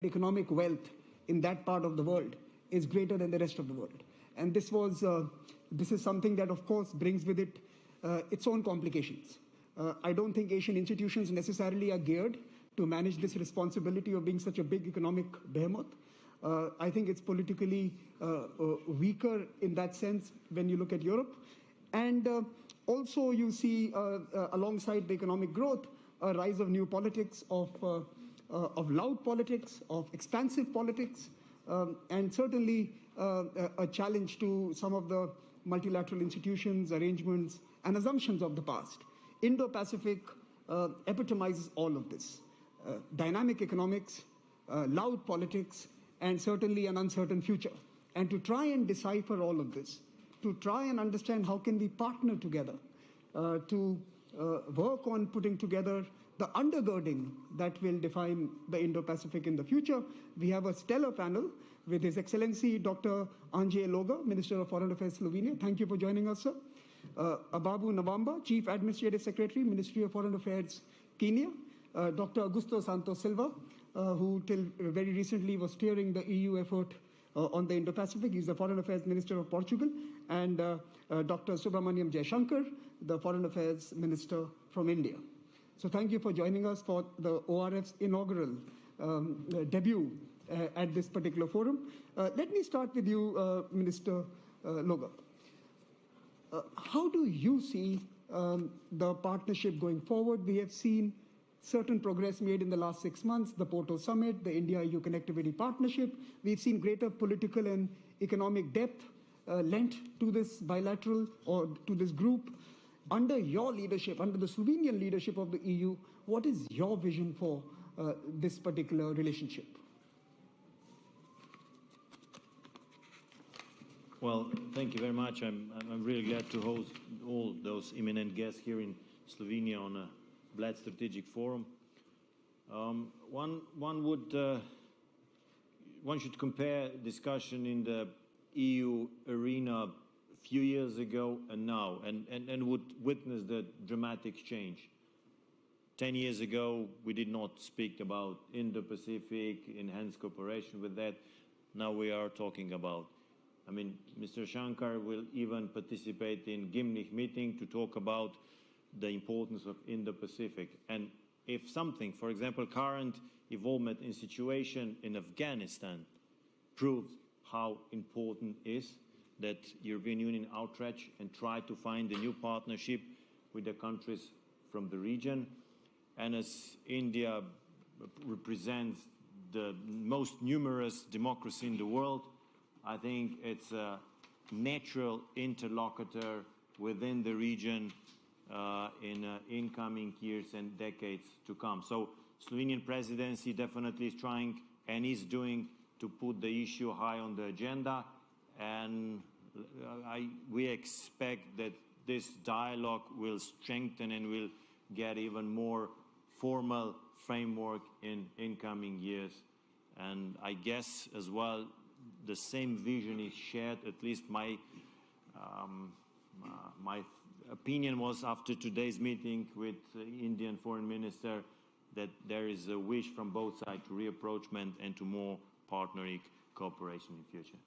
economic wealth in that part of the world is greater than the rest of the world. And this is something that, of course, brings with it its own complications. I don't think Asian institutions necessarily are geared to manage this responsibility of being such a big economic behemoth. I think it's politically weaker in that sense when you look at Europe. And also you see, alongside the economic growth, a rise of new politics, of loud politics, of expansive politics, and certainly a challenge to some of the multilateral institutions, arrangements, and assumptions of the past. Indo-Pacific epitomizes all of this. Dynamic economics, loud politics, and certainly an uncertain future. And to try and decipher all of this, to try and understand how can we partner together to work on putting together the undergirding that will define the Indo-Pacific in the future. We have a stellar panel with His Excellency Dr. Anđelj Loga, Minister of Foreign Affairs, Slovenia. Thank you for joining us, sir. Ababu Nawamba, Chief Administrative Secretary, Ministry of Foreign Affairs, Kenya. Dr. Augusto Santos Silva, who till very recently was steering the EU effort on the Indo-Pacific. He's the Foreign Affairs Minister of Portugal. And Dr. Subramaniam Jaishankar, the Foreign Affairs Minister from India. So thank you for joining us for the ORF's inaugural debut at this particular forum. Let me start with you, Minister Loga. How do you see the partnership going forward? We have seen certain progress made in the last 6 months, the Porto Summit, the India-EU Connectivity Partnership. We've seen greater political and economic depth lent to this bilateral or to this group. Under your leadership, under the Slovenian leadership of the EU, what is your vision for this particular relationship? Well, thank you very much. I'm really glad to host all those eminent guests here in Slovenia on a Bled Strategic Forum. One should compare discussion in the EU arena a few years ago and now, and would witness the dramatic change. 10 years ago, we did not speak about Indo-Pacific, enhanced cooperation with that. Now we are talking about, I mean, Mr. Shankar will even participate in Gimnich meeting to talk about the importance of Indo-Pacific. And if something, for example, current involvement in situation in Afghanistan proves how important is that European Union outreach and try to find a new partnership with the countries from the region. And as India represents the most numerous democracy in the world, I think it's a natural interlocutor within the region in incoming years and decades to come. So Slovenian presidency definitely is trying and is doing to put the issue high on the agenda, and we expect that this dialogue will strengthen and will get even more formal framework in incoming years. And I guess as well the same vision is shared, at least my opinion was after today's meeting with the Indian Foreign Minister that there is a wish from both sides to reapproachment and to more partnering cooperation in the future.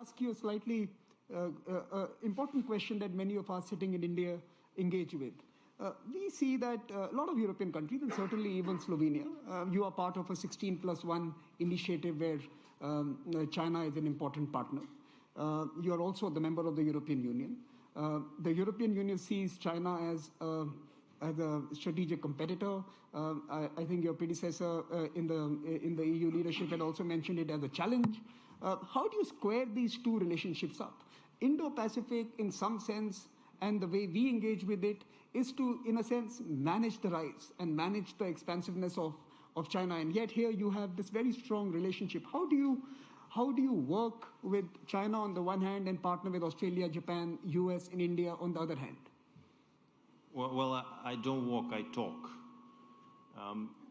Ask you a slightly important question that many of us sitting in India engage with. We see that a lot of European countries, and certainly even Slovenia, you are part of a 16+1 initiative where China is an important partner. You are also the member of the European Union. The European Union sees China as a strategic competitor. I think your predecessor in the EU leadership had also mentioned it as a challenge. How do you square these two relationships up? Indo-Pacific, in some sense, and the way we engage with it, is to, in a sense, manage the rise and manage the expansiveness of China. And yet here you have this very strong relationship. How do you work with China on the one hand and partner with Australia, Japan, US, and India on the other hand? Well, I don't walk, I talk.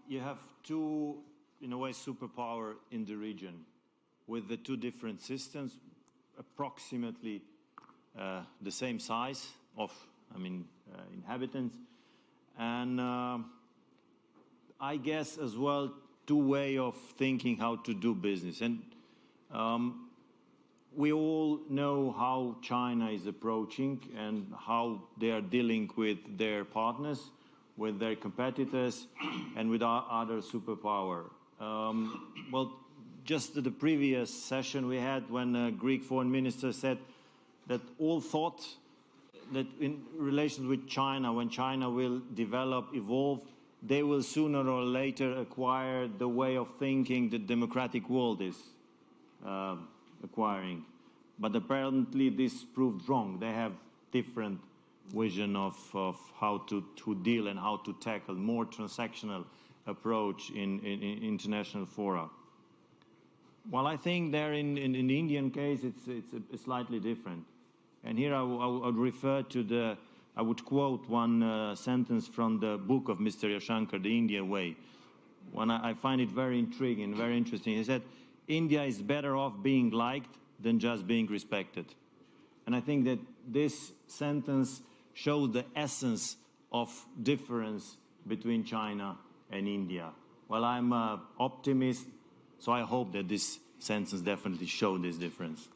You have two, in a way, superpower in the region with the two different systems, approximately the same size of, inhabitants. And I guess, as well, two ways of thinking how to do business. And we all know how China is approaching and how they are dealing with their partners, with their competitors, and with our other superpower. Well, just at the previous session we had, when a Greek foreign minister said that all thought that in relations with China, when China will develop, evolve, they will sooner or later acquire the way of thinking the democratic world is acquiring. But apparently this proved wrong. They have different vision of how to deal and how to tackle more transactional approach in international fora. Well, I think there in the Indian case, it's slightly different. And here I would refer to I would quote one sentence from the book of Mr. Yashankar, The Indian Way. When I find it very intriguing, very interesting. He said, India is better off being liked than just being respected. And I think that this sentence shows the essence of difference between China and India. Well, I'm an optimist, so I hope that this sentence definitely shows this difference.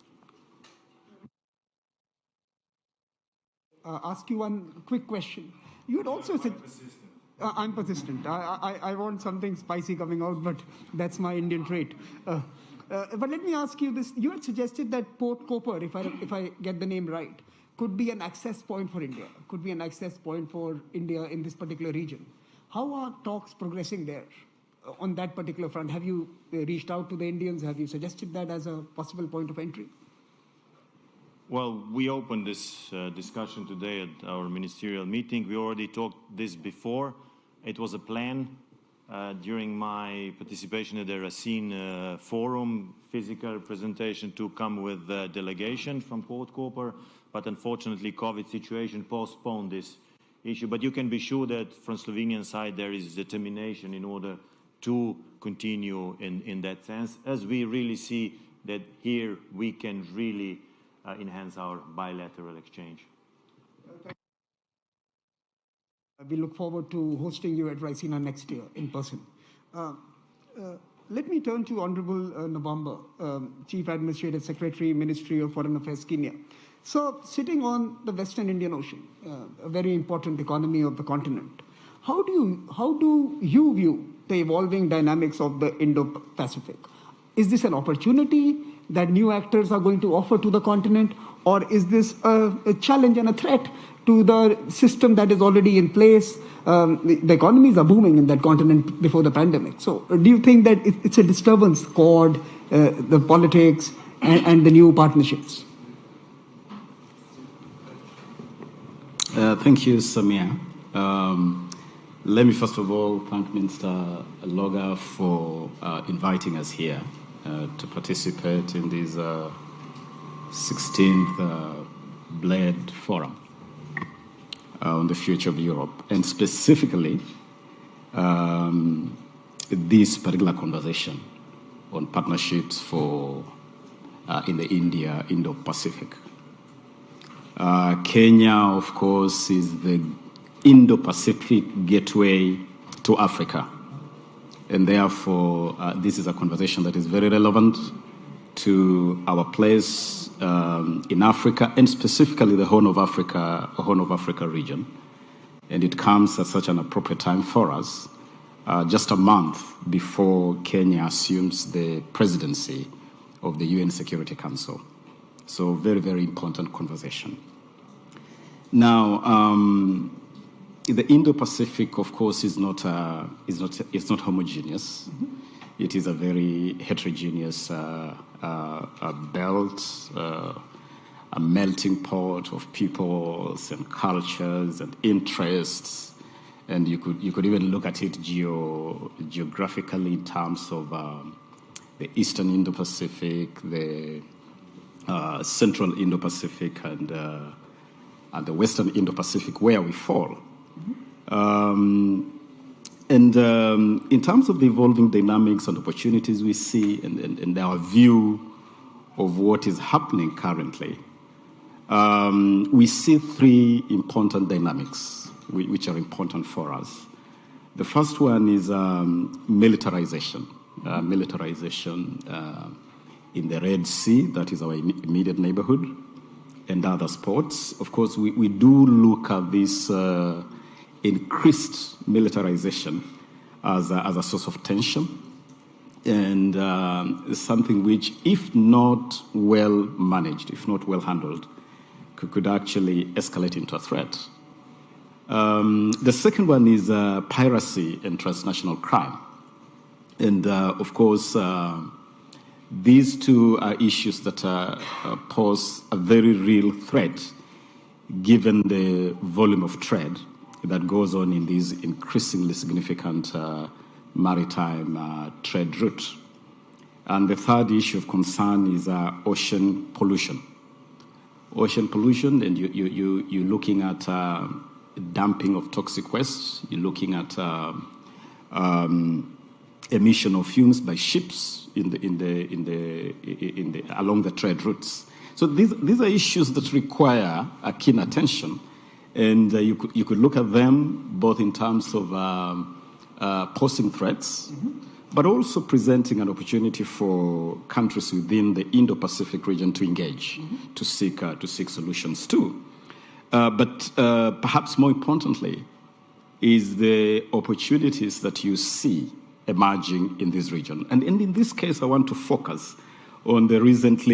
Ask you one quick question. You had also said... I'm persistent. I want something spicy coming out, but that's my Indian trait. But let me ask you this. You had suggested that Port Koper, if I get the name right, could be an access point for India, could be an access point for India in this particular region. How are talks progressing there on that particular front? Have you reached out to the Indians? Have you suggested that as a possible point of entry? Well, we opened this discussion today at our ministerial meeting. We already talked this before. It was a plan during my participation at the Racine Forum, physical presentation to come with a delegation from Port Koper, but unfortunately COVID situation postponed this issue. But you can be sure that from Slovenian side there is determination in order to continue in that sense, as we really see that here we can really enhance our bilateral exchange. We look forward to hosting you at Racina next year in person. Let me turn to Honorable Nabamba, Chief Administrative Secretary, Ministry of Foreign Affairs, Kenya. So, sitting on the Western Indian Ocean, a very important economy of the continent, how do you view the evolving dynamics of the Indo-Pacific? Is this an opportunity that new actors are going to offer to the continent, or is this a challenge and a threat to the system that is already in place? The economies are booming in that continent before the pandemic. So do you think that it's a disturbance caused the politics and the new partnerships? Thank you, Samir. Let me first of all thank Minister Loga for inviting us here to participate in this 16th Bled Forum on the future of Europe, and specifically this particular conversation on partnerships for in the Indo-Pacific. Kenya, of course, is the Indo-Pacific gateway to Africa. And therefore, this is a conversation that is very relevant to our place in Africa, and specifically the Horn of Africa region. And it comes at such an appropriate time for us, just a month before Kenya assumes the presidency of the UN Security Council. So very, very important conversation. Now, the Indo-Pacific, of course, is not homogeneous. Mm-hmm. It is a very heterogeneous belt, a melting pot of peoples and cultures and interests, and you could even look at it geographically in terms of the Eastern Indo-Pacific, the Central Indo-Pacific, and the Western Indo-Pacific, where we fall. Mm-hmm. In terms of the evolving dynamics and opportunities we see, and our view of what is happening currently, we see three important dynamics which are important for us. The first one is militarization. Militarization in the Red Sea, that is our immediate neighborhood, and other sports. Of course, we do look at this increased militarization as a source of tension, and something which, if not well managed, if not well handled, could actually escalate into a threat. The second one is piracy and transnational crime. And of course, these two are issues that pose a very real threat given the volume of trade that goes on in these increasingly significant maritime trade route. And the third issue of concern is ocean pollution. Ocean pollution, and you're looking at dumping of toxic waste. You're looking at emission of fumes by ships along the trade routes. So these are issues that require a keen attention, and you could look at them both in terms of posing threats, but also presenting an opportunity for countries within the Indo-Pacific region to engage, to seek solutions too. But perhaps more importantly is the opportunities that you see emerging in this region. And in this case, I want to focus on the recent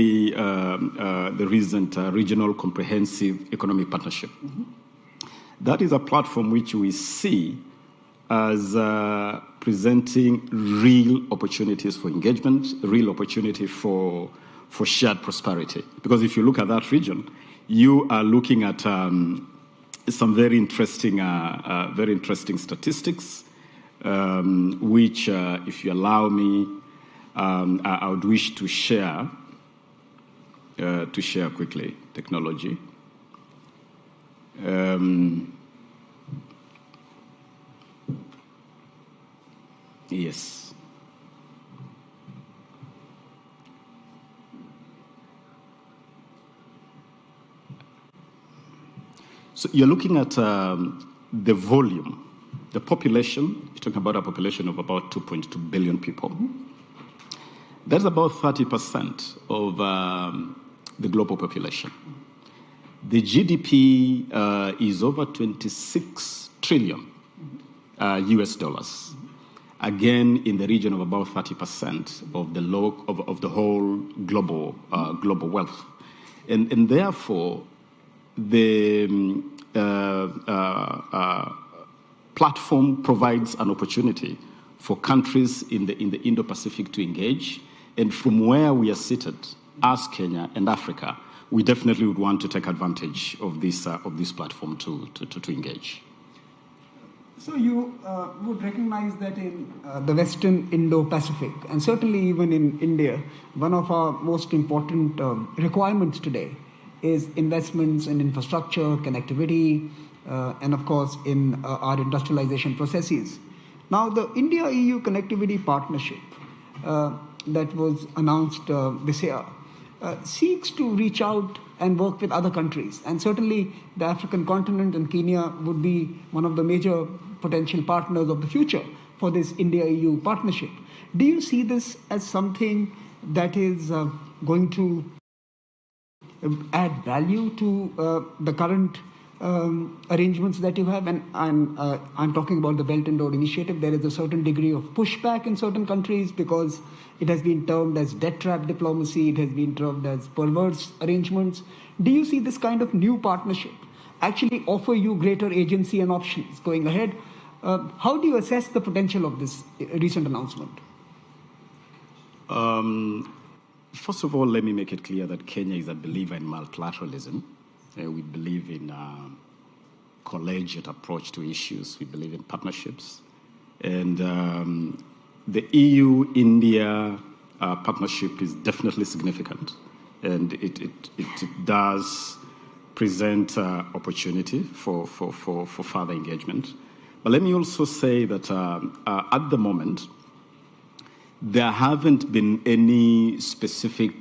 Regional Comprehensive Economic Partnership. That is a platform which we see as presenting real opportunities for engagement, real opportunity for shared prosperity. Because if you look at that region, you are looking at some very interesting statistics, which, if you allow me, I would wish to share quickly. Technology. Yes. So you're looking at the volume, the population. You're talking about a population of about 2.2 billion people. That's about 30% of the global population. The GDP is over 26 trillion US dollars. Again, in the region of about 30% of the whole global wealth, and therefore the platform provides an opportunity for countries in the Indo-Pacific to engage. And from where we are seated, as Kenya and Africa, we definitely would want to take advantage of this platform to engage. So you would recognize that in the Western Indo-Pacific, and certainly even in India, one of our most important requirements today is investments in infrastructure, connectivity, and of course in our industrialization processes. Now, the India-EU Connectivity Partnership that was announced this year seeks to reach out and work with other countries. And certainly the African continent and Kenya would be one of the major potential partners of the future for this India-EU partnership. Do you see this as something that is going to add value to the current arrangements that you have? And I'm talking about the Belt and Road Initiative. There is a certain degree of pushback in certain countries because it has been termed as debt trap diplomacy. It has been termed as perverse arrangements. Do you see this kind of new partnership actually offer you greater agency and options going ahead? How do you assess the potential of this recent announcement? First of all, let me make it clear that Kenya is a believer in multilateralism. We believe in a collegiate approach to issues. We believe in partnerships. And the EU-India partnership is definitely significant. And it does present opportunity for further engagement. But let me also say that at the moment, there haven't been any specific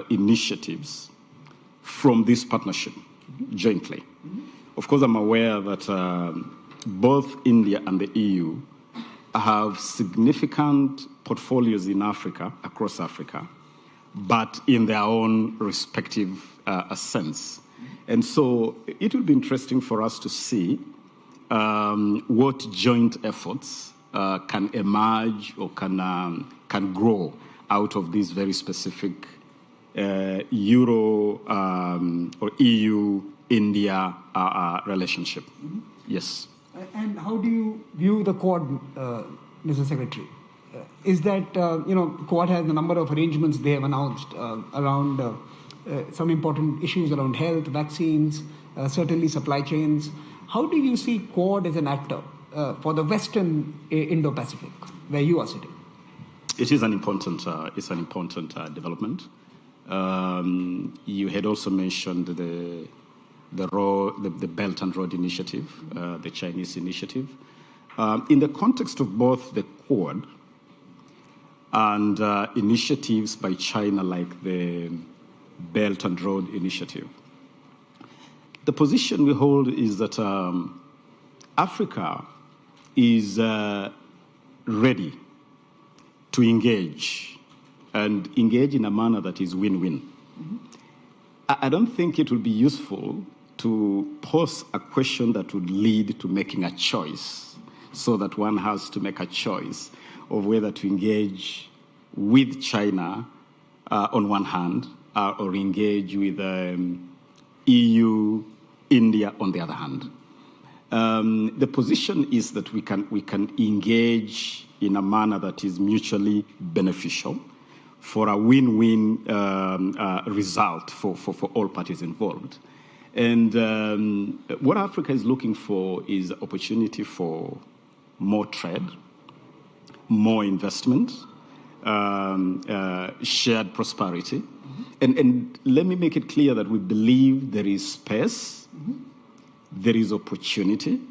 initiatives from this partnership jointly. Of course, I'm aware that both India and the EU have significant portfolios in Africa, across Africa, but in their own respective sense. And so it will be interesting for us to see what joint efforts can emerge or can grow out of this very specific Euro or EU-India relationship. Mm-hmm. Yes. And how do you view the Quad, Mr. Secretary? Is that, Quad has a number of arrangements they have announced around some important issues around health, vaccines, certainly supply chains. How do you see Quad as an actor for the Western Indo-Pacific, where you are sitting? It is an important, development. You had also mentioned the Belt and Road Initiative, the Chinese initiative. In the context of both the Quad and initiatives by China like the Belt and Road Initiative, the position we hold is that Africa is ready to engage and engage in a manner that is win-win. Mm-hmm. I don't think it would be useful to pose a question that would lead to making a choice, so that one has to make a choice of whether to engage with China on one hand or engage with EU, India on the other hand. The position is that we can engage in a manner that is mutually beneficial for a win-win result for all parties involved. And what Africa is looking for is opportunity for more trade, more investment, shared prosperity. Mm-hmm. And let me make it clear that we believe there is space, mm-hmm. there is opportunity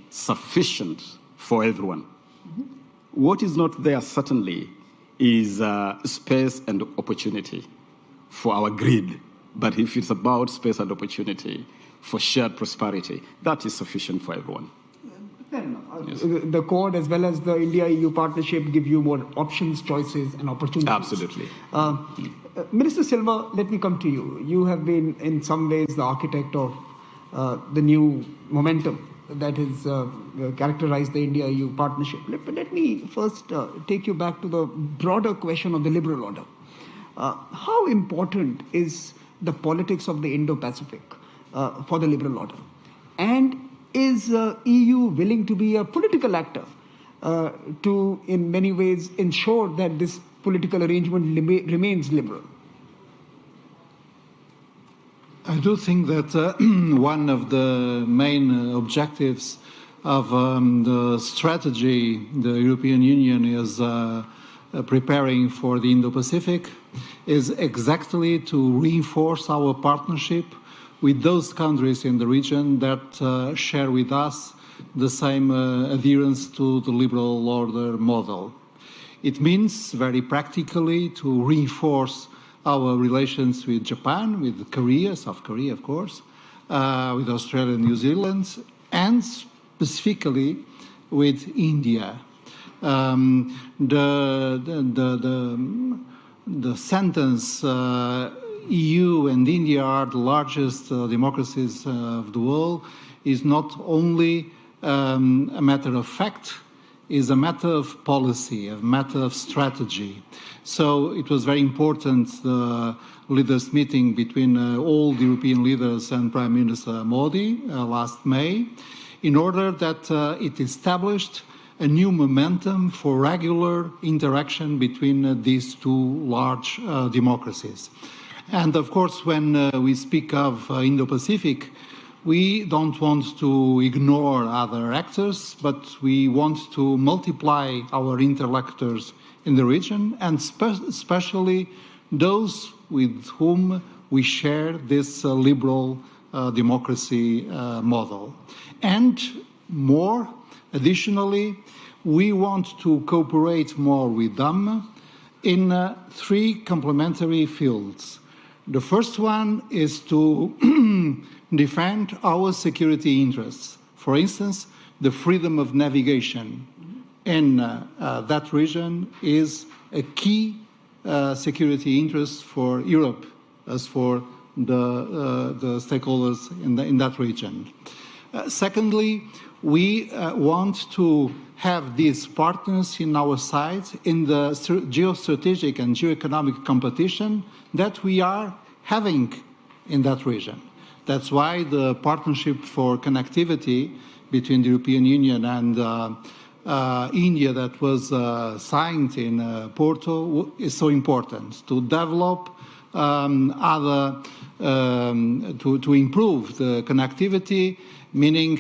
sufficient for everyone. Mm-hmm. What is not there, certainly, is space and opportunity for our greed. But if it's about space and opportunity for shared prosperity, that is sufficient for everyone. Fair enough. Yes. The Quad as well as the India-EU partnership give you more options, choices, and opportunities. Absolutely. Minister Silva, let me come to you. You have been, in some ways, the architect of the new momentum that has characterized the India-EU partnership. Let me first take you back to the broader question of the liberal order. How important is the politics of the Indo-Pacific for the liberal order? And is EU willing to be a political actor to, in many ways, ensure that this political arrangement remains liberal? I do think that one of the main objectives of the strategy the European Union is preparing for the Indo-Pacific is exactly to reinforce our partnership with those countries in the region that share with us the same adherence to the liberal order model. It means very practically to reinforce our relations with Japan, with Korea, South Korea, of course, with Australia and New Zealand, and specifically with India. The sentence, EU and India are the largest democracies of the world, is not only a matter of fact, is a matter of policy, a matter of strategy. So it was very important, the leaders' meeting between all the European leaders and Prime Minister Modi last May, in order that it established a new momentum for regular interaction between these two large democracies. And of course, when we speak of Indo-Pacific, we don't want to ignore other actors, but we want to multiply our interlocutors in the region, and especially those with whom we share this liberal democracy model. And more, additionally, we want to cooperate more with them in three complementary fields. The first one is to defend our security interests. For instance, the freedom of navigation in that region is a key security interest for Europe as for the stakeholders in that region. Secondly, we want to have these partners in our side in the geostrategic and geoeconomic competition that we are having in that region. That's why the partnership for connectivity between the European Union and India that was signed in Porto is so important to develop to improve the connectivity, meaning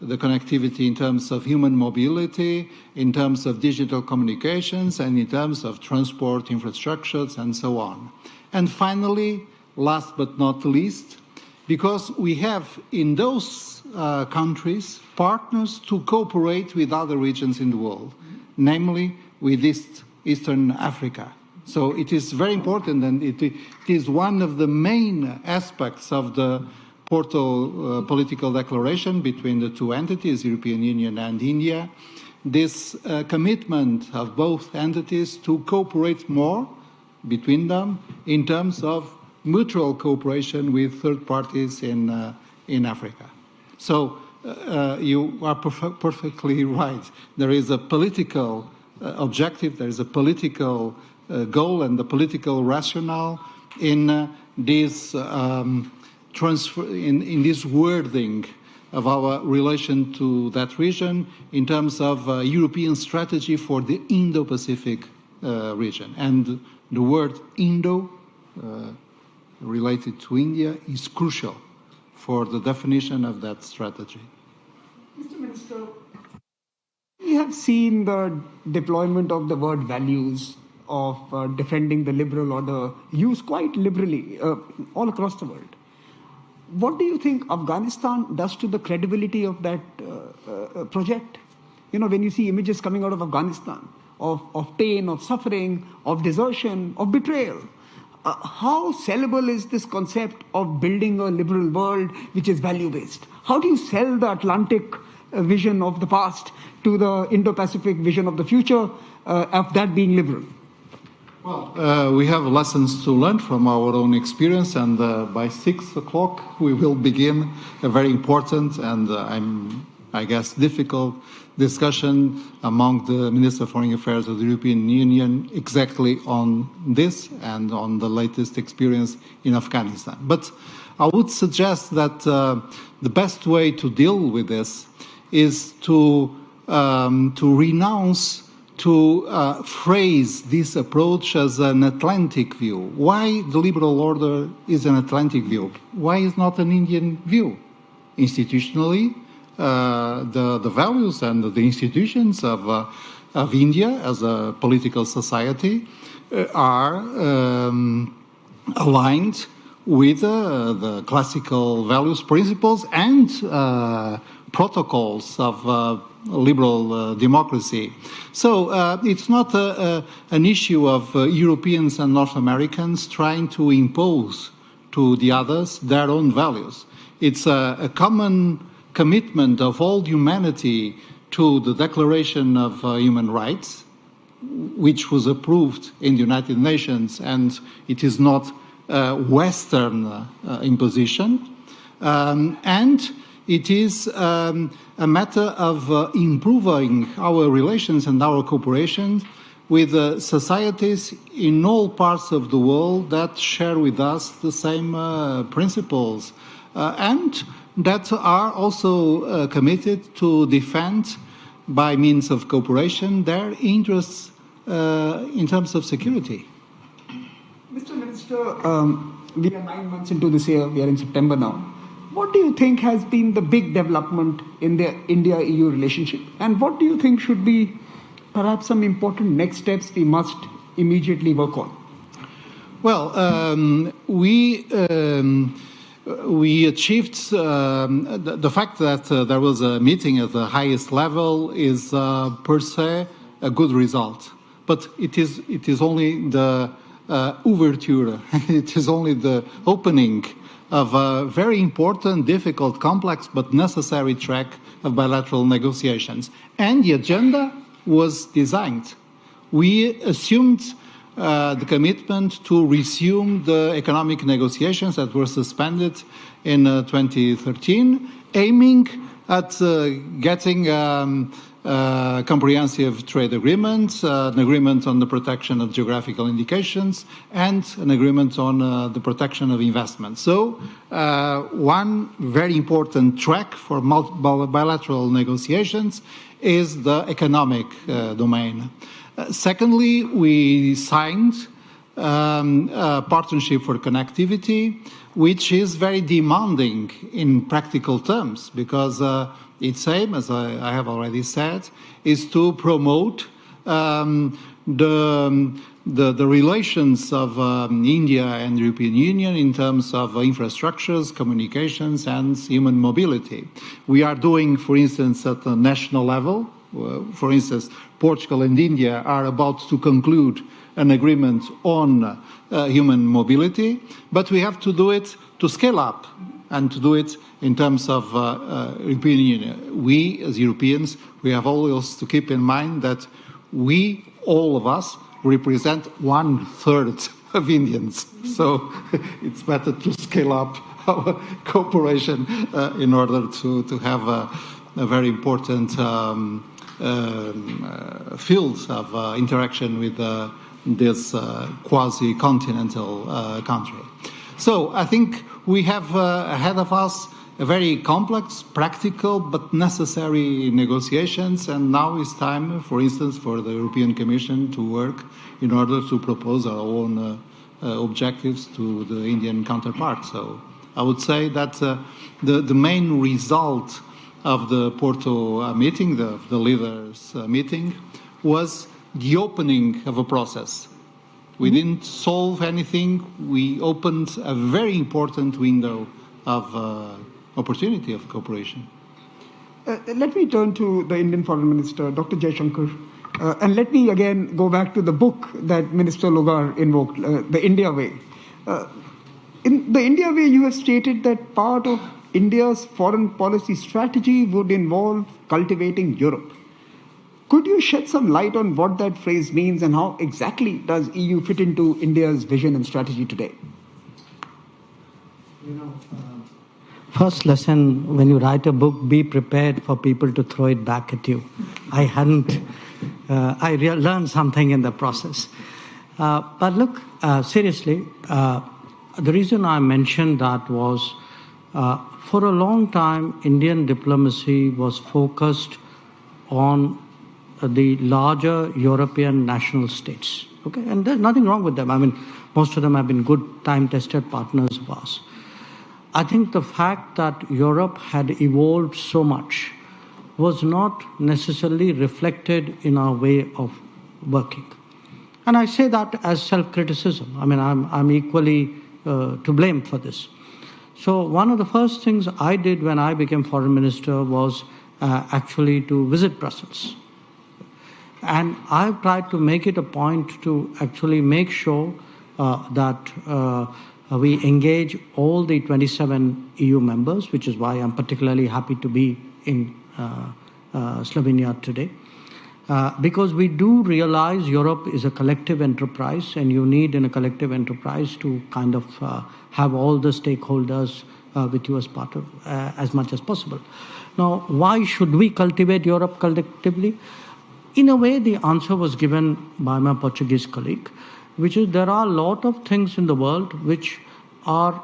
the connectivity in terms of human mobility, in terms of digital communications, and in terms of transport infrastructures, and so on. And finally, last but not least, because we have in those countries partners to cooperate with other regions in the world, namely with Eastern Africa. So it is very important, and it is one of the main aspects of the Porto political declaration between the two entities, European Union and India, this commitment of both entities to cooperate more between them in terms of mutual cooperation with third parties in Africa. So you are perfectly right. There is a political objective, there is a political goal and the political rationale in this transfer, in this wording of our relation to that region in terms of European strategy for the Indo-Pacific region. And the word Indo, related to India, is crucial for the definition of that strategy. Mr. Minister, we have seen the deployment of the word values of defending the liberal order used quite liberally all across the world. What do you think Afghanistan does to the credibility of that project? You know, when you see images coming out of Afghanistan of pain, of suffering, of desertion, of betrayal, how sellable is this concept of building a liberal world which is value-based? How do you sell the Atlantic vision of the past to the Indo-Pacific vision of the future of that being liberal? Well, we have lessons to learn from our own experience, and by 6 o'clock we will begin a very important and I guess difficult discussion among the Minister of Foreign Affairs of the European Union exactly on this and on the latest experience in Afghanistan. But I would suggest that the best way to deal with this is to renounce to phrase this approach as an Atlantic view. Why the liberal order is an Atlantic view? Why is not an Indian view? Institutionally, the values and the institutions of India as a political society are aligned with the classical values, principles, and protocols of liberal democracy. So it's not an issue of Europeans and North Americans trying to impose to the others their own values. It's a common commitment of all humanity to the Declaration of Human Rights, which was approved in the United Nations, and it is not Western imposition. And it is a matter of improving our relations and our cooperation with societies in all parts of the world that share with us the same principles and that are also committed to defend, by means of cooperation, their interests in terms of security. Mr. Minister, we are 9 months into this year, we are in September now. What do you think has been the big development in the India-EU relationship? And what do you think should be perhaps some important next steps we must immediately work on? Well, we achieved the fact that there was a meeting at the highest level is per se a good result. But it is only the overture. It is only the opening of a very important, difficult, complex, but necessary track of bilateral negotiations. And the agenda was designed. We assumed the commitment to resume the economic negotiations that were suspended in 2013, aiming at getting comprehensive trade agreements, an agreement on the protection of geographical indications, and an agreement on the protection of investment. So one very important track for bilateral negotiations is the economic domain. Secondly, we signed a partnership for connectivity, which is very demanding in practical terms, because its aim, as I have already said, is to promote the relations of India and the European Union in terms of infrastructures, communications, and human mobility. We are doing, for instance, at the national level, for instance, Portugal and India are about to conclude an agreement on human mobility, but we have to do it to scale up and to do it in terms of European Union. We, as Europeans, we have always to keep in mind that we, all of us, represent 1/3 of Indians. So it's better to scale up our cooperation in order to have a very important field of interaction with this quasi-continental country. So I think we have ahead of us a very complex, practical, but necessary negotiations, and now it's time, for instance, for the European Commission to work in order to propose our own objectives to the Indian counterpart. So I would say that the main result of the Porto meeting, the leaders' meeting, was the opening of a process. We didn't solve anything. We opened a very important window of opportunity of cooperation. Let me turn to the Indian Foreign Minister, Dr. Jaishankar, and let me again go back to the book that Minister Logar invoked, The India Way. In The India Way, you have stated that part of India's foreign policy strategy would involve cultivating Europe. Could you shed some light on what that phrase means and how exactly does EU fit into India's vision and strategy today? First lesson, when you write a book, be prepared for people to throw it back at you. I learned something in the process. But look, seriously, the reason I mentioned that was for a long time, Indian diplomacy was focused on the larger European national states. Okay, and there's nothing wrong with them. I mean, most of them have been good, time-tested partners of ours. I think the fact that Europe had evolved so much was not necessarily reflected in our way of working. And I say that as self-criticism. I mean, I'm equally to blame for this. So one of the first things I did when I became foreign minister was actually to visit Brussels. And I've tried to make it a point to actually make sure that we engage all the 27 EU members, which is why I'm particularly happy to be in Slovenia today. Because we do realize Europe is a collective enterprise, and you need in a collective enterprise to kind of have all the stakeholders with you as part of as much as possible. Now, why should we cultivate Europe collectively? In a way, the answer was given by my Portuguese colleague, which is there are a lot of things in the world which are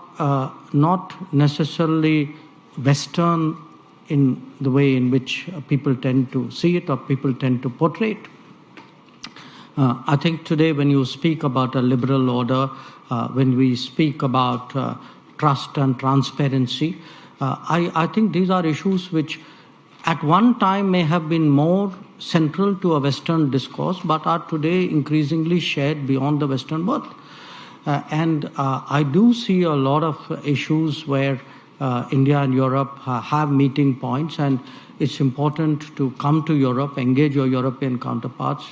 not necessarily Western in the way in which people tend to see it or people tend to portray it. I think today when you speak about a liberal order, when we speak about trust and transparency, I think these are issues which at one time may have been more central to a Western discourse, but are today increasingly shared beyond the Western world. And I do see a lot of issues where India and Europe have meeting points, and it's important to come to Europe, engage your European counterparts,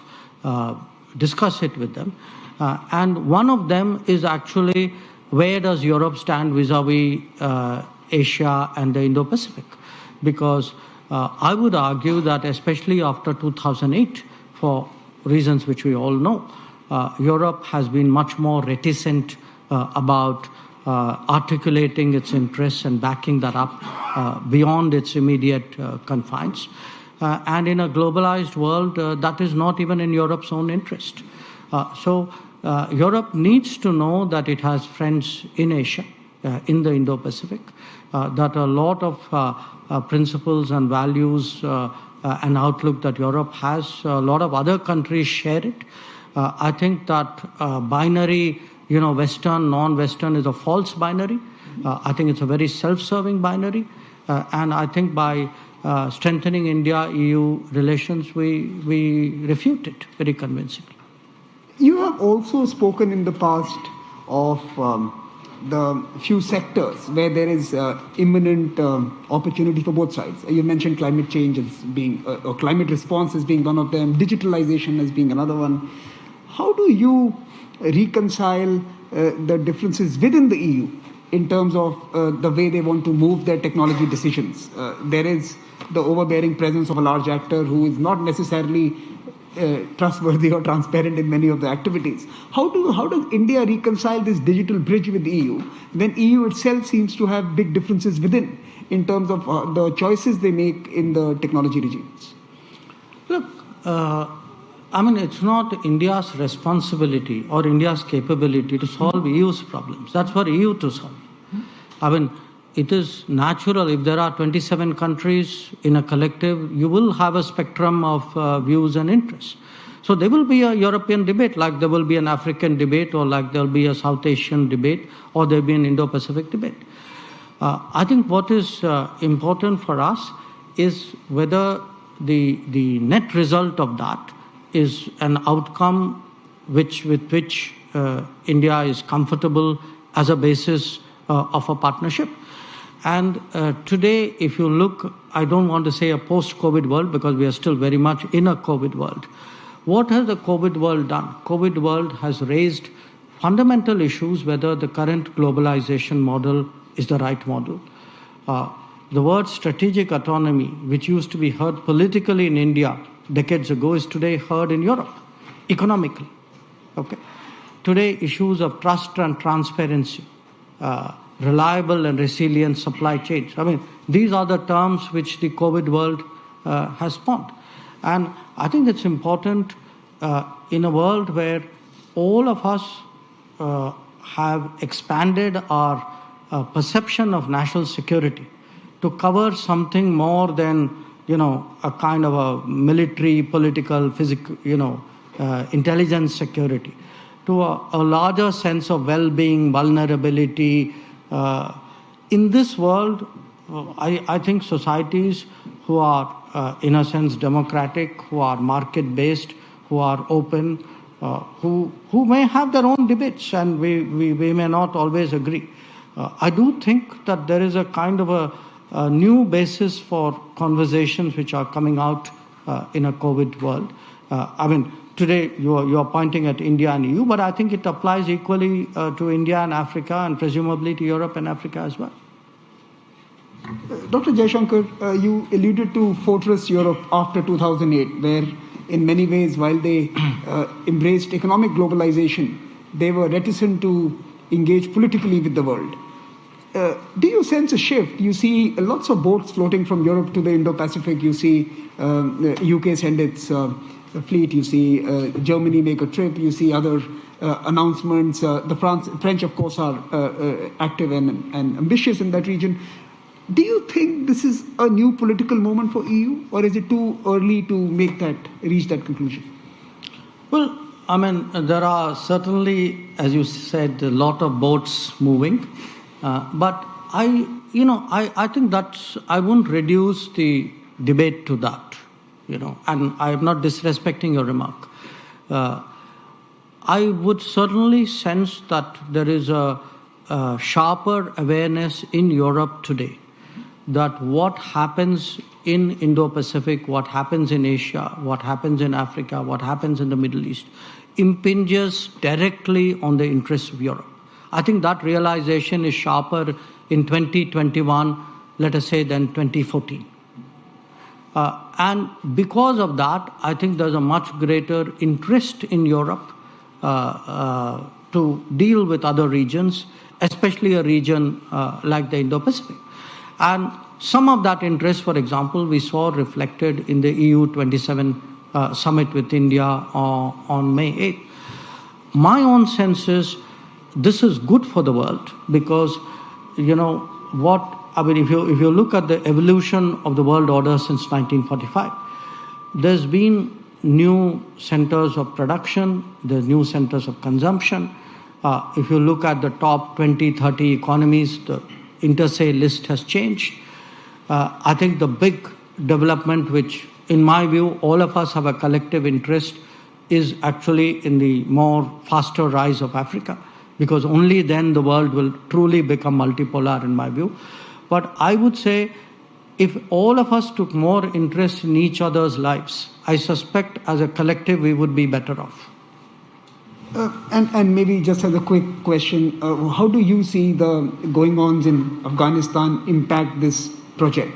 discuss it with them. And one of them is actually, where does Europe stand vis-a-vis Asia and the Indo-Pacific? Because I would argue that especially after 2008, for reasons which we all know, Europe has been much more reticent about articulating its interests and backing that up beyond its immediate confines. And in a globalized world, that is not even in Europe's own interest. So Europe needs to know that it has friends in Asia, in the Indo-Pacific, that a lot of principles and values and outlook that Europe has, a lot of other countries share it. I think that binary, Western, non-Western is a false binary. I think it's a very self-serving binary. And I think by strengthening India-EU relations, we refute it very convincingly. You have also spoken in the past of the few sectors where there is imminent opportunity for both sides. You mentioned climate change as being, or climate response as being one of them, digitalization as being another one. How do you reconcile the differences within the EU in terms of the way they want to move their technology decisions? There is the overbearing presence of a large actor who is not necessarily trustworthy or transparent in many of the activities. How does India reconcile this digital bridge with the EU when EU itself seems to have big differences within in terms of the choices they make in the technology regimes? Look, it's not India's responsibility or India's capability to solve EU's problems. That's for EU to solve. It is natural if there are 27 countries in a collective, you will have a spectrum of views and interests. So there will be a European debate, like there will be an African debate, or like there will be a South Asian debate, or there will be an Indo-Pacific debate. I think what is important for us is whether the net result of that is an outcome with which India is comfortable as a basis of a partnership. And today, if you look, I don't want to say a post-COVID world because we are still very much in a COVID world. What has the COVID world done? COVID world has raised fundamental issues whether the current globalization model is the right model. The word strategic autonomy, which used to be heard politically in India decades ago, is today heard in Europe, economically. Okay. Today, issues of trust and transparency, reliable and resilient supply chains. These are the terms which the COVID world has spawned. And I think it's important in a world where all of us have expanded our perception of national security to cover something more than, a kind of a military, political, physical, intelligence security, to a larger sense of well-being, vulnerability. In this world, I think societies who are, in a sense, democratic, who are market-based, who are open, who may have their own debates, and we may not always agree. I do think that there is a kind of a new basis for conversations which are coming out in a COVID world. Today, you are pointing at India and EU, but I think it applies equally to India and Africa, and presumably to Europe and Africa as well. Dr. Jaishankar, you alluded to Fortress Europe after 2008, where in many ways, while they embraced economic globalization, they were reticent to engage politically with the world. Do you sense a shift? You see lots of boats floating from Europe to the Indo-Pacific. You see UK send its fleet. You see Germany make a trip. You see other announcements. The French, of course, are active and ambitious in that region. Do you think this is a new political moment for EU, or is it too early to reach that conclusion? Well, there are certainly, as you said, a lot of boats moving. But I think I won't reduce the debate to that, and I am not disrespecting your remark. I would certainly sense that there is a sharper awareness in Europe today that what happens in Indo-Pacific, what happens in Asia, what happens in Africa, what happens in the Middle East impinges directly on the interests of Europe. I think that realization is sharper in 2021, let us say, than 2014. And because of that, I think there's a much greater interest in Europe to deal with other regions, especially a region like the Indo-Pacific. And some of that interest, for example, we saw reflected in the EU 27 summit with India on May 8th. My own sense is this is good for the world because, if you look at the evolution of the world order since 1945, there's been new centers of production, there's new centers of consumption. If you look at the top 20, 30 economies, the inter-se list has changed. I think the big development, which in my view, all of us have a collective interest, is actually in the more faster rise of Africa, because only then the world will truly become multipolar, in my view. But I would say if all of us took more interest in each other's lives, I suspect as a collective we would be better off. And maybe just as a quick question, how do you see the going-ons in Afghanistan impact this project,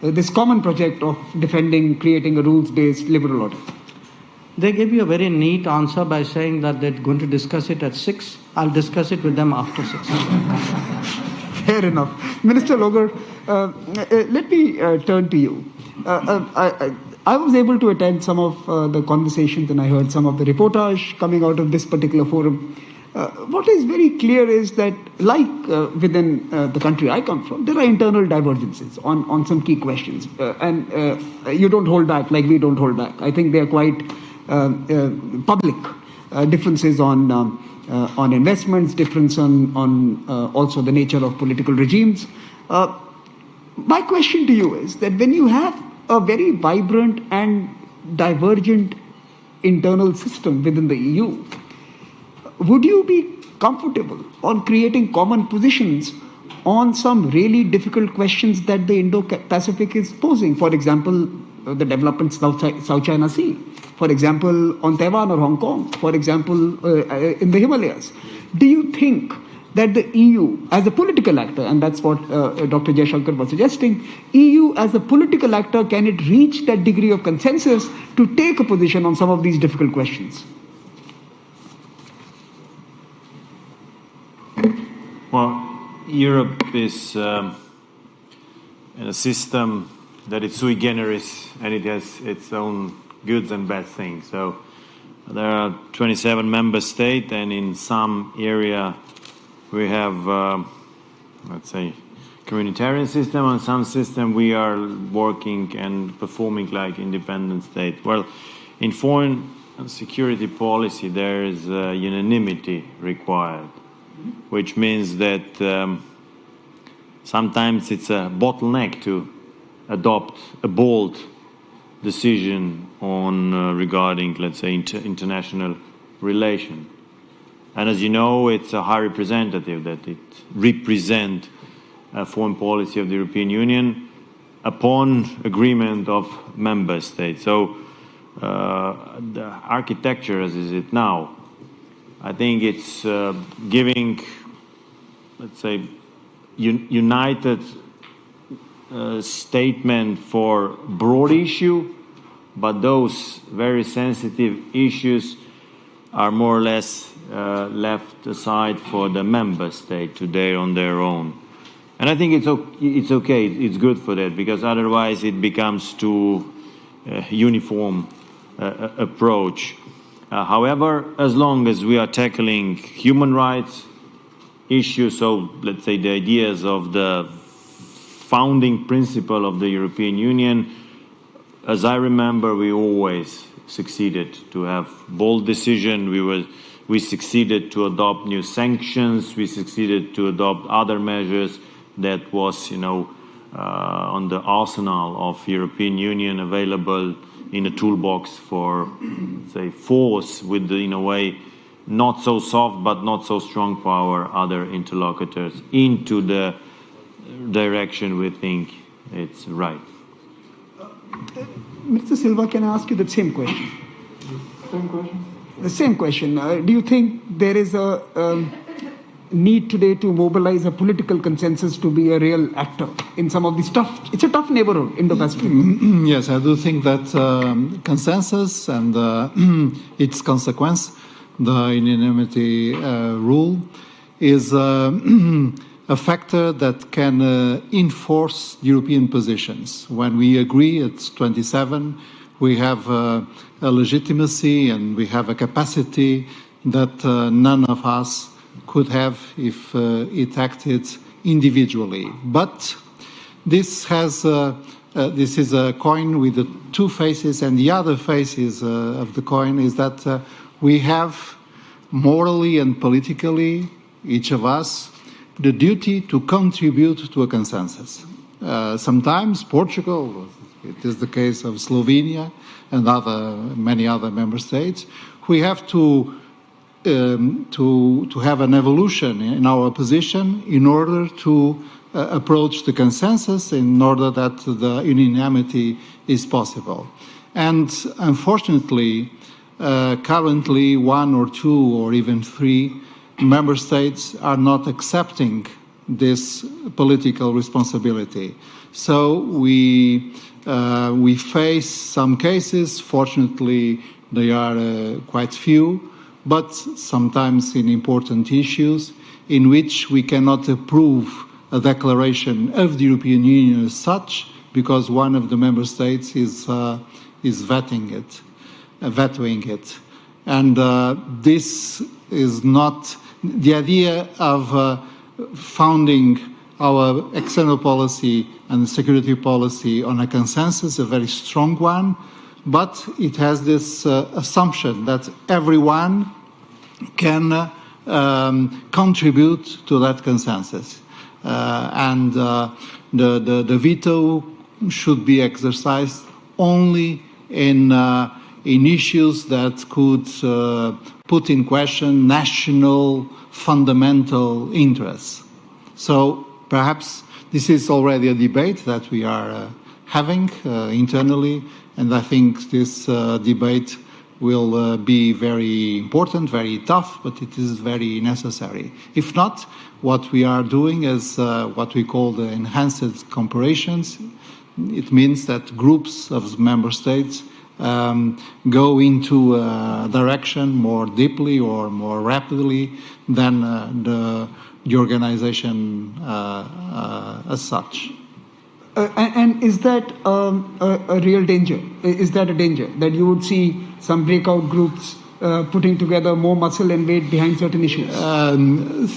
this common project of creating a rules-based liberal order? They gave you a very neat answer by saying that they're going to discuss it at 6. I'll discuss it with them after 6. Fair enough. Minister Logar, let me turn to you. I was able to attend some of the conversations and I heard some of the reportage coming out of this particular forum. What is very clear is that, like within the country I come from, there are internal divergences on some key questions. And you don't hold back like we don't hold back. I think they are quite public differences on investments, difference on also the nature of political regimes. My question to you is that when you have a very vibrant and divergent internal system within the EU, would you be comfortable on creating common positions on some really difficult questions that the Indo-Pacific is posing? For example, the developments in South China Sea. For example, on Taiwan or Hong Kong. For example, in the Himalayas. Do you think that the EU as a political actor, and that's what Dr. Jaishankar was suggesting, EU as a political actor, can it reach that degree of consensus to take a position on some of these difficult questions? Well, Europe is in a system that is sui generis and it has its own goods and bad things. So there are 27 member states, and in some area we have, let's say, communitarian system, and some system we are working and performing like independent state. Well, in foreign and security policy there is unanimity required, which means that sometimes it's a bottleneck to adopt a bold decision on regarding, let's say, international relation. And as you know, it's a high representative that it represents a foreign policy of the European Union upon agreement of member states. So the architecture as is it now, I think it's giving, let's say, united statement for broad issue, but those very sensitive issues are more or less left aside for the member state today on their own. And I think it's okay, it's good for that, because otherwise it becomes too uniform approach. However, as long as we are tackling human rights issues, so let's say the ideas of the founding principle of the European Union, as I remember, we always succeeded to have bold decision. We succeeded to adopt new sanctions. We succeeded to adopt other measures that was, on the arsenal of European Union available in a toolbox for, say, force with, in a way, not so soft but not so strong power other interlocutors into the direction we think it's right. Mr. Silva, can I ask you the same question? Same question? The same question. Do you think there is a need today to mobilize a political consensus to be a real actor in some of these it's a tough neighborhood, Indo-Pacific? Yes, I do think that consensus and its consequence, the unanimity rule, is a factor that can enforce European positions. When we agree at 27, we have a legitimacy and we have a capacity that none of us could have if it acted individually. But this is a coin with the two faces, and the other face of the coin is that we have morally and politically, each of us, the duty to contribute to a consensus. Sometimes Portugal, it is the case of Slovenia and many other member states, we have to have an evolution in our position in order to approach the consensus, in order that the unanimity is possible. And unfortunately, currently 1 or 2 or even 3 member states are not accepting this political responsibility. So we face some cases. Fortunately, they are quite few, but sometimes in important issues in which we cannot approve a declaration of the European Union as such, because one of the member states is vetoing it. And this is not the idea of founding our external policy and security policy on a consensus, a very strong one, but it has this assumption that everyone can contribute to that consensus. And the veto should be exercised only in issues that could put in question national fundamental interests. So perhaps this is already a debate that we are having internally, and I think this debate will be very important, very tough, but it is very necessary. If not, what we are doing is what we call the enhanced cooperations. It means that groups of member states go into a direction more deeply or more rapidly than the organization as such. And is that a real danger? Is that a danger that you would see some breakout groups putting together more muscle and weight behind certain issues?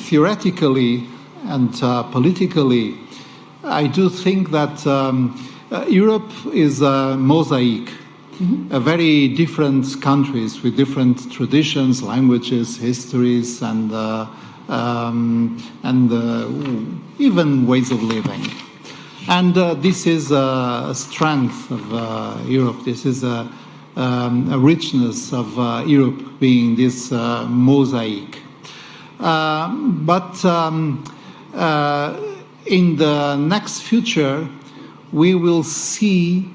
Theoretically and politically, I do think that Europe is a mosaic. Mm-hmm. Very different countries with different traditions, languages, histories, and even ways of living. And this is a strength of Europe. This is a richness of Europe being this mosaic. But in the next future, we will see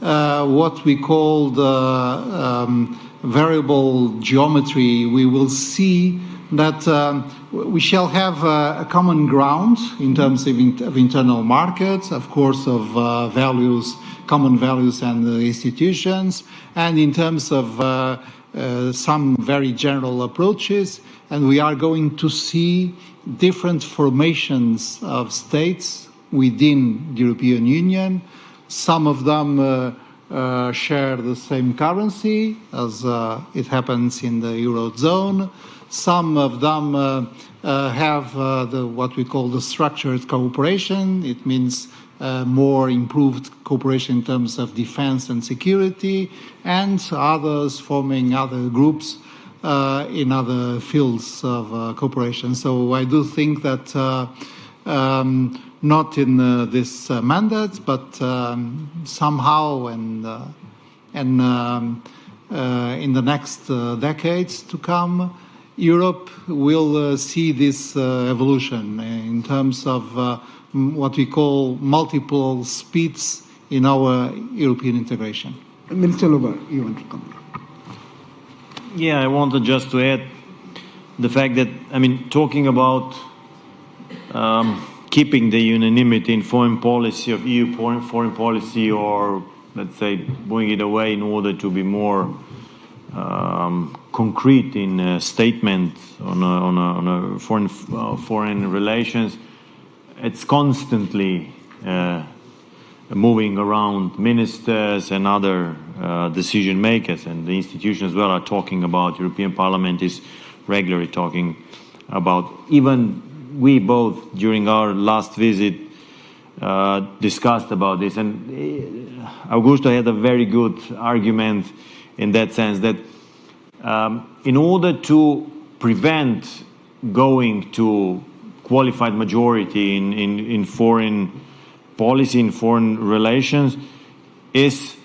what we call the variable geometry. We will see that we shall have a common ground in terms of internal markets, of course, of values, common values and institutions, and in terms of some very general approaches. And we are going to see different formations of states within the European Union. Some of them share the same currency, as it happens in the Eurozone. Some of them have what we call the structured cooperation. It means more improved cooperation in terms of defense and security, and others forming other groups in other fields of cooperation. So I do think that not in this mandate, but somehow and in the next decades to come, Europe will see this evolution in terms of what we call multiple speeds in our European integration. Minister Loba, you want to come? Yeah, I wanted just to add the fact that, I mean, talking about keeping the unanimity in foreign policy of EU foreign policy, or let's say bring it away in order to be more concrete in a statement on a foreign relations, it's constantly moving around. Ministers and other decision makers and the institutions as well are talking about. European Parliament is regularly talking about. Even we both during our last visit discussed about this, and Augusto had a very good argument in that sense that in order to prevent going to qualified majority in foreign policy, in foreign relations, is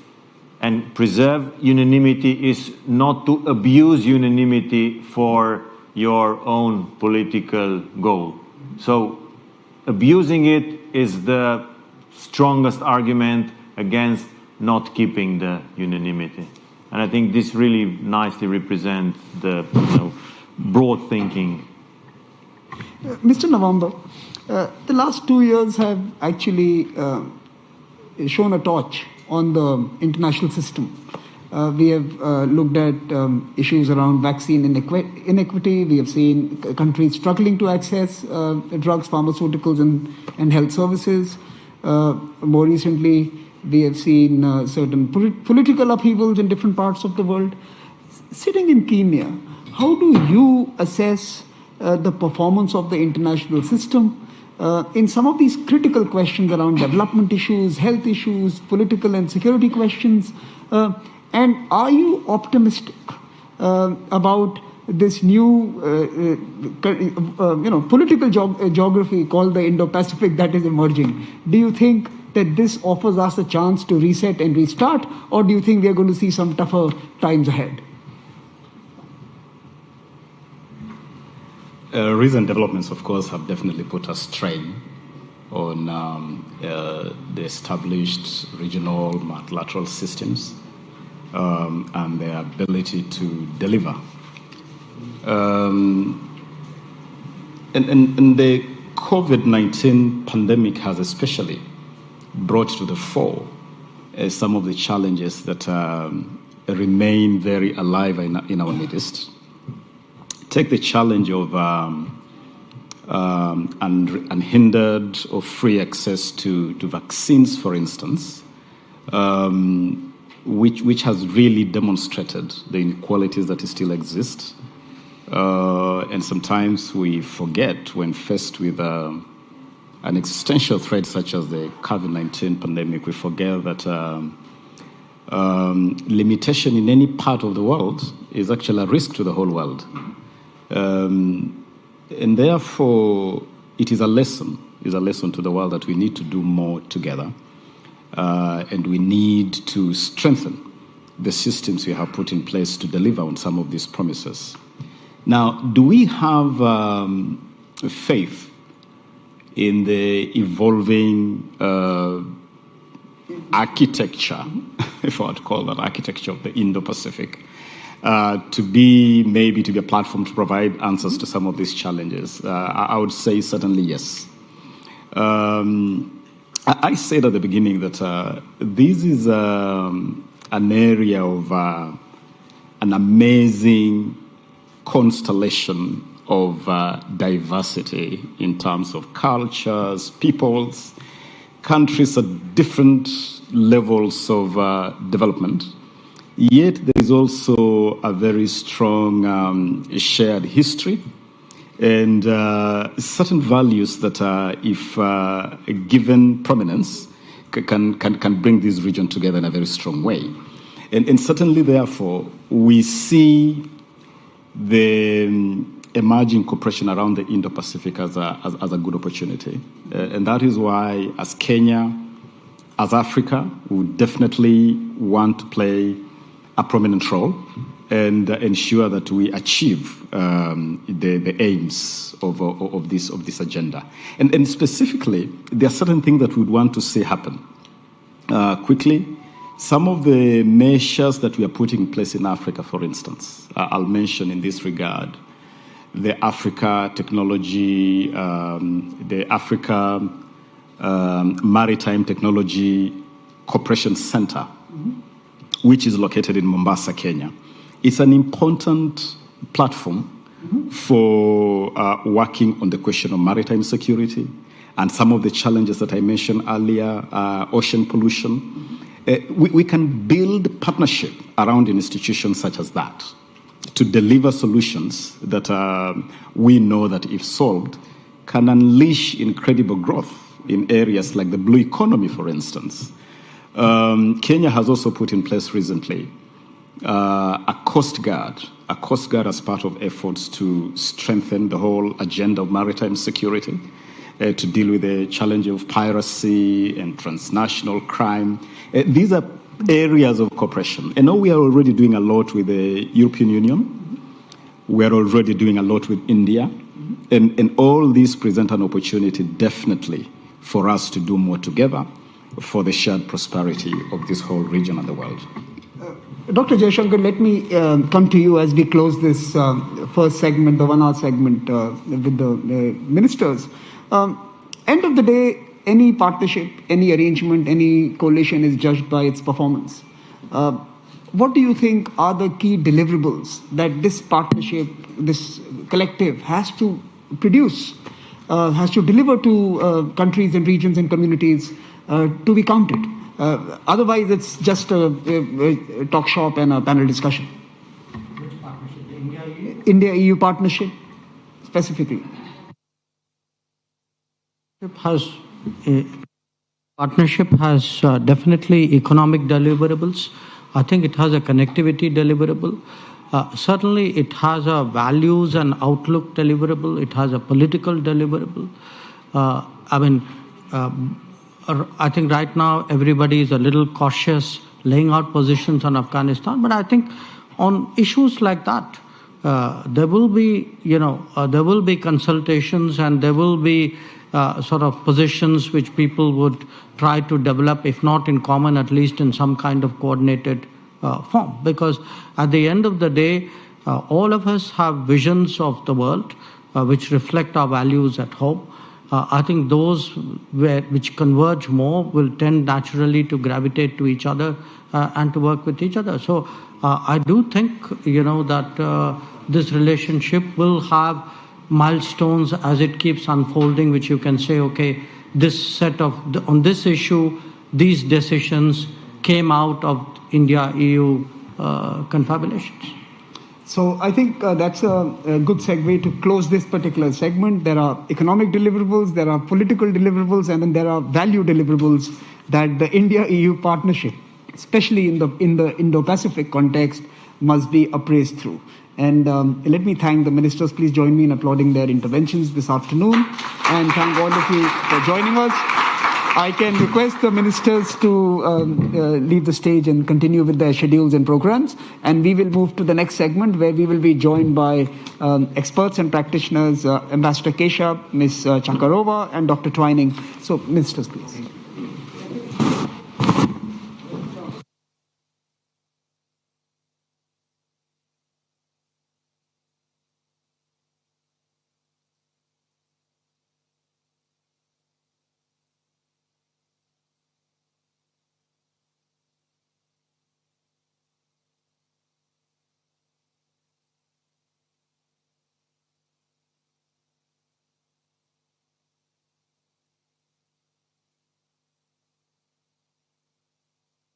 and preserve unanimity is not to abuse unanimity for your own political goal. So abusing it is the strongest argument against not keeping the unanimity. And I think this really nicely represents the broad thinking. Mr. November, the last 2 years have actually shown a torch on the international system. We have looked at issues around vaccine inequity. We have seen countries struggling to access drugs, pharmaceuticals, and health services. More recently, we have seen certain political upheavals in different parts of the world. Sitting in Kenya, how do you assess the performance of the international system in some of these critical questions around development issues, health issues, political and security questions? And are you optimistic about this new, political geography called the Indo-Pacific that is emerging? Do you think that this offers us a chance to reset and restart, or do you think we are going to see some tougher times ahead? Recent developments, of course, have definitely put a strain on the established regional multilateral systems and their ability to deliver. And the COVID-19 pandemic has especially brought to the fore some of the challenges that remain very alive in our midst. Take the challenge of unhindered or free access to vaccines, for instance, which has really demonstrated the inequalities that still exist. And sometimes we forget when faced with an existential threat such as the COVID-19 pandemic, we forget that limitation in any part of the world is actually a risk to the whole world. And therefore, it is a lesson to the world that we need to do more together. And we need to strengthen the systems we have put in place to deliver on some of these promises. Now, do we have faith in the evolving architecture, if I would call that architecture of the Indo-Pacific, to be a platform to provide answers to some of these challenges? I would say certainly yes. I said at the beginning that this is an area of an amazing constellation of diversity in terms of cultures, peoples, countries at different levels of development. Yet there is also a very strong shared history and certain values that, if given prominence, can bring this region together in a very strong way. And certainly, therefore, we see the emerging cooperation around the Indo-Pacific as a good opportunity. And that is why, as Kenya, as Africa, we definitely want to play a prominent role and ensure that we achieve the aims of this agenda. And specifically, there are certain things that we would want to see happen quickly Some of the measures that we are putting in place in Africa, for instance, I'll mention in this regard, the Africa Technology, the Africa Maritime Technology Cooperation Center, which is located in Mombasa, Kenya. It's an important platform for working on the question of maritime security and some of the challenges that I mentioned earlier, ocean pollution. We can build partnership around institutions such as that to deliver solutions that we know that if solved can unleash incredible growth in areas like the blue economy, for instance. Kenya has also put in place recently a Coast Guard as part of efforts to strengthen the whole agenda of maritime security, to deal with the challenge of piracy and transnational crime. These are areas of cooperation. I know we are already doing a lot with the European Union. We are already doing a lot with India. And all these present an opportunity definitely for us to do more together for the shared prosperity of this whole region and the world. Dr. Jaishankar, let me come to you as we close this first segment, the 1 hour segment with the ministers. End of the day, any partnership, any arrangement, any coalition is judged by its performance. What do you think are the key deliverables that this partnership, this collective has to produce, has to deliver to countries and regions and communities to be counted? Otherwise, it's just a talk shop and a panel discussion. Which partnership? The India-EU partnership, specifically. Partnership has definitely economic deliverables. I think it has a connectivity deliverable. Certainly, it has a values and outlook deliverable. It has a political deliverable. I think right now everybody is a little cautious laying out positions on Afghanistan, but I think on issues like that, there will be consultations and there will be sort of positions which people would try to develop, if not in common, at least in some kind of coordinated form. Because at the end of the day, all of us have visions of the world which reflect our values at home. I think those which converge more will tend naturally to gravitate to each other and to work with each other. So I do think, that this relationship will have milestones as it keeps unfolding, which you can say, okay, on this issue, these decisions came out of India-EU confabulations. So I think that's a good segue to close this particular segment. There are economic deliverables, there are political deliverables, and then there are value deliverables that the India-EU partnership, especially in the Indo-Pacific context, must be appraised through. And let me thank the ministers. Please join me in applauding their interventions this afternoon. And thank all of you for joining us. I can request the ministers to leave the stage and continue with their schedules and programs. And we will move to the next segment where we will be joined by experts and practitioners, Ambassador Keshav, Ms. Chakarova, and Dr. Twining. So, ministers, please.